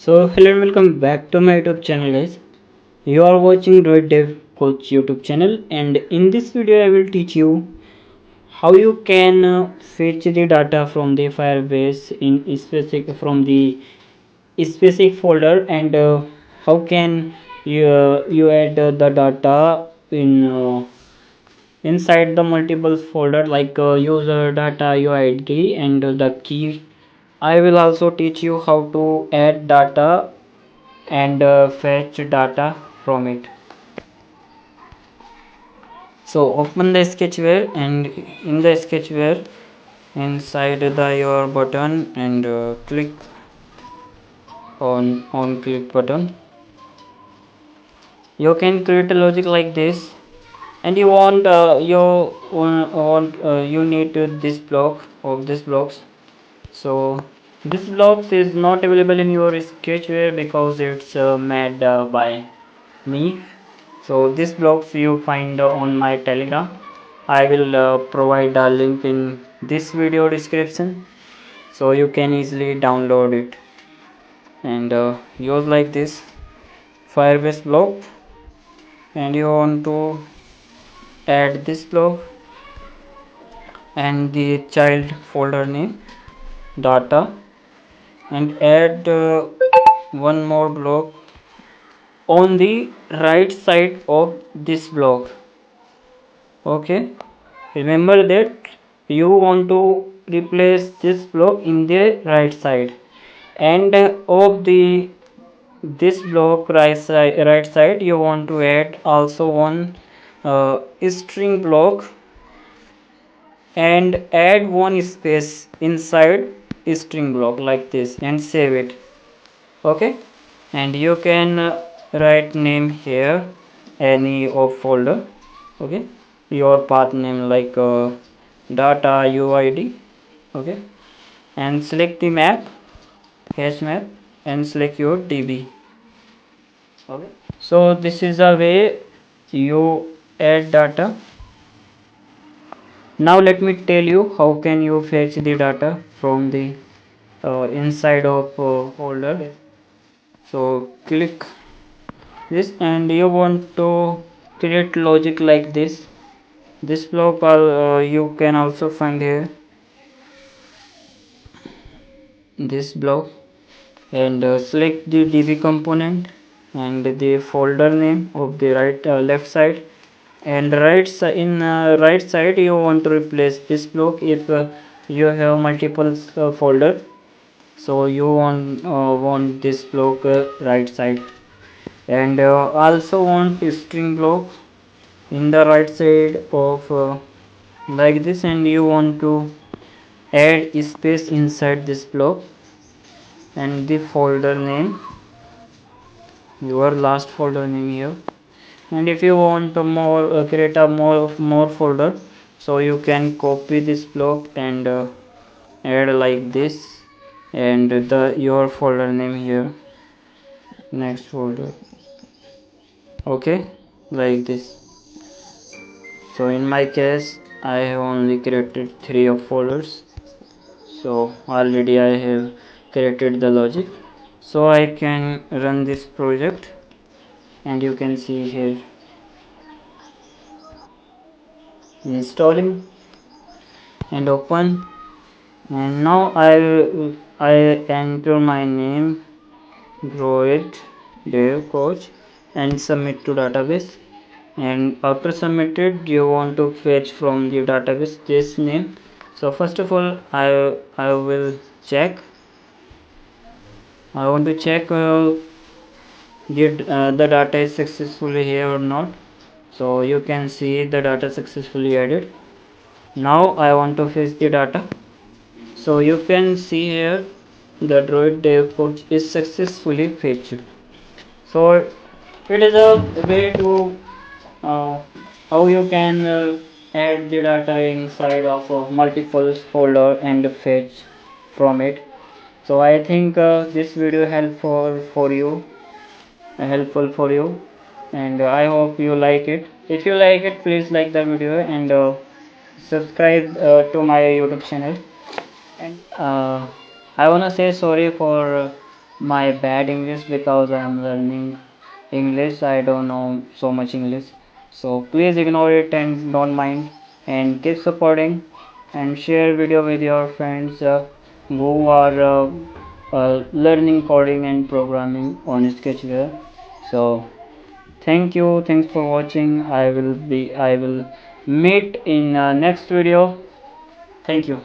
So hello and welcome back to my YouTube channel, guys. You are watching Droid Dev Coach YouTube channel, and in this video I will teach you how you can fetch the data from the Firebase in specific from the specific folder, and how can you add the data inside the multiple folder like user data UID and the key. I will also teach you how to add data and fetch data from it. So open the Sketchware, and in the Sketchware inside the your button, and click on click button. You can create a logic like this, and you want you need this block of this blocks. So this blocks is not available in your Sketchware because it's made by me. So this blocks you find on my Telegram. I will provide a link in this video description, so you can easily download it and use like this Firebase block. And you want to add this block and the child folder name data, and add one more block on the right side of this block. Okay, remember that you want to replace this block in the right side, and of the this block right side you want to add also one string block, and add one space inside string block like this and save it. Okay, and you can write name here any of folder. Okay, your path name like data uid. Okay, and select the map hash map and select your db. Okay, so this is a way you add data. Now let me tell you how can you fetch the data from the inside of folder. So click this, and you want to create logic like this block you can also find here this block, and select the db component and the folder name of the left side, and right side you want to replace this block if you have multiple folder. So you want this block right side, and also want string block in the right side of like this, and you want to add space inside this block and the folder name your last folder name here. And if you want to more create a more folder, so you can copy this block and add like this, and the your folder name here next folder. Okay, like this. So in my case I have only created 3 of folders, so already I have created the logic, so I can run this project, and you can see here installing and open. And now I enter my name Droid Dev Coach and submit to database. And after submitted you want to fetch from the database this name. So first of all I will check. I want to check the data is successfully here or not. So you can see the data successfully added. Now I want to fetch the data. So you can see here the Droid Dev Coach is successfully fetched. So it is a way to uh, how you can add the data inside of multiple folder and fetch from it. So I think this video helpful for you, and I hope you like it. If you like it, please like the video and subscribe to my YouTube channel. And I wanna say sorry for my bad English because I am learning English. I don't know so much English, so please ignore it and don't mind, and keep supporting and share video with your friends who are learning coding and programming on Sketchware. So thank you, thanks for watching. I will meet in next video. Thank you.